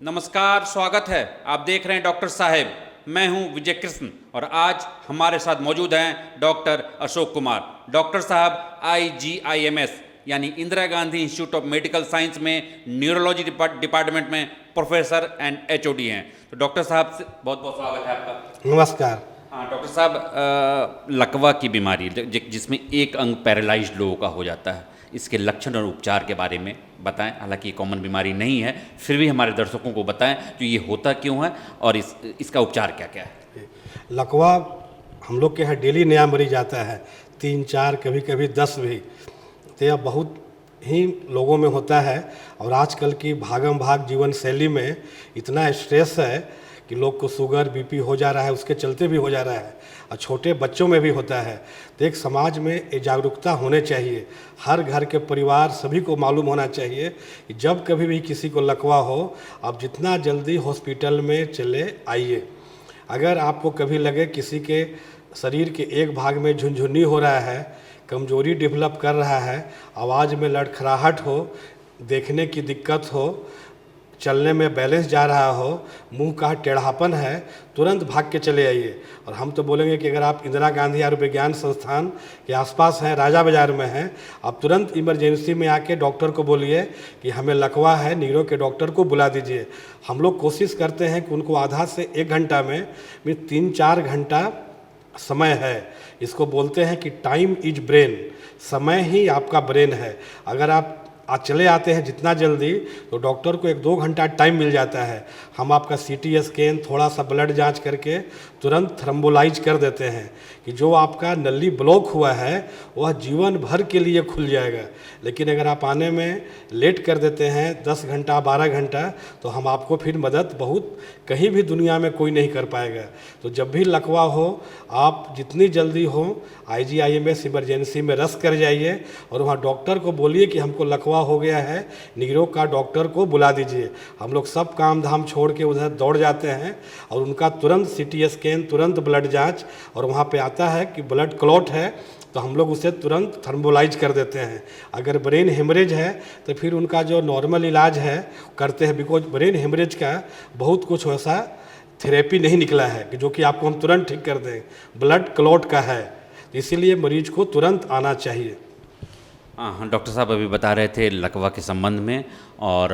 नमस्कार, स्वागत है। आप देख रहे हैं डॉक्टर साहेब। मैं हूं विजय कृष्ण और आज हमारे साथ मौजूद हैं डॉक्टर अशोक कुमार। डॉक्टर साहब IGIMS यानी Indira Gandhi institute of medical science में न्यूरोलॉजी डिपार्टमेंट में प्रोफेसर एंड HOD हैं। तो डॉक्टर साहब से बहुत बहुत स्वागत है आपका। नमस्कार। हाँ डॉक्टर साहब, लकवा की बीमारी जिसमें एक अंग पैरालाइज्ड लोगों का हो जाता है, इसके लक्षण और उपचार के बारे में बताएं। हालांकि ये कॉमन बीमारी नहीं है, फिर भी हमारे दर्शकों को बताएं कि ये होता क्यों है और इसका उपचार क्या क्या है। लकवा हम लोग के यहाँ डेली नया मरीज आता है, 3-4 कभी कभी 10 भी। तो यह बहुत ही लोगों में होता है और आजकल की भागम भाग जीवन शैली में इतना स्ट्रेस है कि लोग को शुगर BP हो जा रहा है, उसके चलते भी हो जा रहा है और छोटे बच्चों में भी होता है। तो एक समाज में ये जागरूकता होने चाहिए, हर घर के परिवार सभी को मालूम होना चाहिए कि जब कभी भी किसी को लकवा हो आप जितना जल्दी हॉस्पिटल में चले आइए। अगर आपको कभी लगे किसी के शरीर के एक भाग में झुनझुनी हो रहा है, कमजोरी डेवलप कर रहा है, आवाज़ में लड़खड़ाहट हो, देखने की दिक्कत हो, चलने में बैलेंस जा रहा हो, मुंह का टेढ़ापन है, तुरंत भाग के चले आइए। और हम तो बोलेंगे कि अगर आप इंदिरा गांधी आयुर्विज्ञान संस्थान के आसपास हैं, राजा बाज़ार में हैं, आप तुरंत इमरजेंसी में आके डॉक्टर को बोलिए कि हमें लकवा है, नीरो के डॉक्टर को बुला दीजिए। हम लोग कोशिश करते हैं कि उनको आधा से 1 घंटा में 3-4 घंटा समय है। इसको बोलते हैं कि टाइम इज ब्रेन, समय ही आपका ब्रेन है। अगर आप चले आते हैं जितना जल्दी तो डॉक्टर को 1-2 घंटा टाइम मिल जाता है। हम आपका CT स्कैन, थोड़ा सा ब्लड जांच करके तुरंत थ्रम्बोलाइज कर देते हैं कि जो आपका नली ब्लॉक हुआ है वह जीवन भर के लिए खुल जाएगा। लेकिन अगर आप आने में लेट कर देते हैं 10 घंटा 12 घंटा तो हम आपको फिर मदद बहुत कहीं भी दुनिया में कोई नहीं कर पाएगा। तो जब भी लकवा हो आप जितनी जल्दी हो IGIMS इमरजेंसी में रस कर जाइए और वहाँ डॉक्टर को बोलिए कि हमको लकवा हो गया है, नीरो का डॉक्टर को बुला दीजिए। हम लोग सब काम धाम छोड़ के उधर दौड़ जाते हैं और उनका तुरंत CT स्कैन, तुरंत ब्लड जांच, और वहाँ पे आता है कि ब्लड क्लॉट है तो हम लोग उसे तुरंत थर्मोलाइज कर देते हैं। अगर ब्रेन हेमरेज है तो फिर उनका जो नॉर्मल इलाज है करते हैं, बिकॉज ब्रेन हेमरेज का बहुत कुछ वैसा थेरेपी नहीं निकला है कि जो कि आपको हम तुरंत ठीक कर दें। ब्लड क्लॉट का है, इसीलिए मरीज को तुरंत आना चाहिए। हाँ, डॉक्टर साहब अभी बता रहे थे लकवा के संबंध में और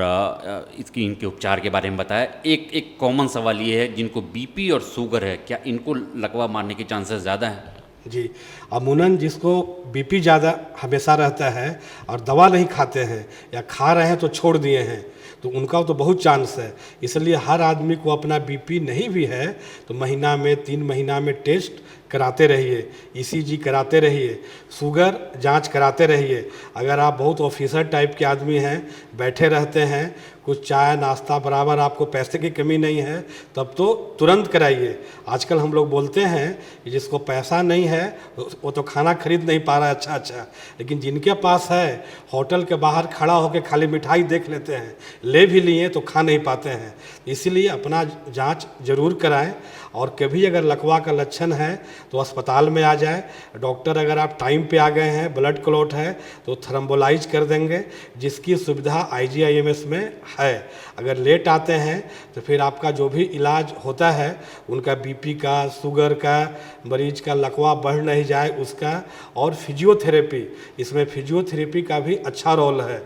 इनके उपचार के बारे में बताया। एक कॉमन सवाल ये है, जिनको BP और शुगर है, क्या इनको लकवा मारने के चांसेस ज़्यादा हैं? जी, अमूमन जिसको BP ज़्यादा हमेशा रहता है और दवा नहीं खाते हैं या खा रहे हैं तो छोड़ दिए हैं तो उनका तो बहुत चांस है। इसलिए हर आदमी को अपना BP नहीं भी है तो महीना में 3 महीना में टेस्ट कराते रहिए, ECG कराते रहिए, शुगर जांच कराते रहिए। अगर आप बहुत ऑफिसर टाइप के आदमी हैं, बैठे रहते हैं, कुछ चाय नाश्ता बराबर आपको पैसे की कमी नहीं है, तब तो तुरंत कराइए। आजकल हम लोग बोलते हैं कि जिसको पैसा नहीं है वो तो खाना खरीद नहीं पा रहा है अच्छा, लेकिन जिनके पास है होटल के बाहर खड़ा होकर खाली मिठाई देख लेते हैं, ले भी लिए तो खा नहीं पाते हैं। इसीलिए अपना जांच जरूर कराएं और कभी अगर लकवा का लक्षण है तो अस्पताल में आ जाए। डॉक्टर अगर आप टाइम पे आ गए हैं, ब्लड क्लॉट है तो थर्मोलाइज कर देंगे, जिसकी सुविधा IGIMS में है। अगर लेट आते हैं तो फिर आपका जो भी इलाज होता है उनका BP का, शुगर का, मरीज का लकवा बढ़ नहीं जाए उसका, और फिजियोथेरेपी, इसमें फिजियोथेरेपी का भी अच्छा रोल है।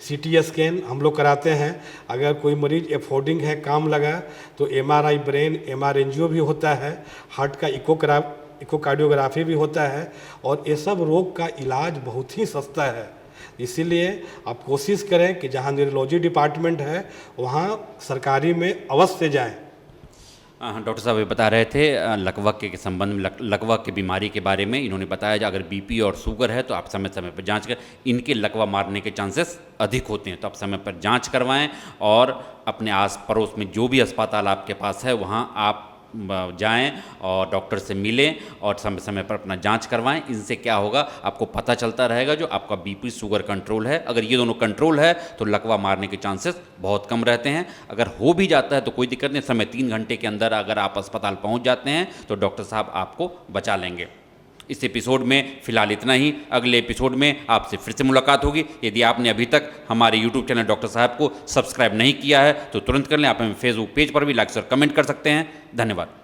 CT स्कैन हम लोग कराते हैं। अगर कोई मरीज एफोर्डिंग है, काम लगा तो MRI ब्रेन, MR एंजियो भी होता है, हार्ट का इकोकार्डियोग्राफी भी होता है, और ये सब रोग का इलाज बहुत ही सस्ता है। इसीलिए आप कोशिश करें कि जहाँ न्यूरोलॉजी डिपार्टमेंट है वहाँ सरकारी में अवश्य जाएं। हाँ, डॉक्टर साहब ये बता रहे थे लकवा के संबंध में, लकवा की बीमारी के बारे में। इन्होंने बताया कि अगर BP और शुगर है तो आप समय समय पर जांच कर, इनके लकवा मारने के चांसेस अधिक होते हैं, तो आप समय पर जांच करवाएं और अपने आस पड़ोस में जो भी अस्पताल आपके पास है वहाँ आप जाएं और डॉक्टर से मिलें और समय समय पर अपना जांच करवाएं। इनसे क्या होगा, आपको पता चलता रहेगा जो आपका BP शुगर कंट्रोल है। अगर ये दोनों कंट्रोल है तो लकवा मारने के चांसेस बहुत कम रहते हैं। अगर हो भी जाता है तो कोई दिक्कत नहीं, समय 3 घंटे के अंदर अगर आप अस्पताल पहुंच जाते हैं तो डॉक्टर साहब आपको बचा लेंगे। इस एपिसोड में फ़िलहाल इतना ही। अगले एपिसोड में आपसे फिर से मुलाकात होगी। यदि आपने अभी तक हमारे यूट्यूब चैनल डॉक्टर साहब को सब्सक्राइब नहीं किया है तो तुरंत कर लें। आप हमें फेसबुक पेज पर भी लाइक और कमेंट कर सकते हैं। धन्यवाद।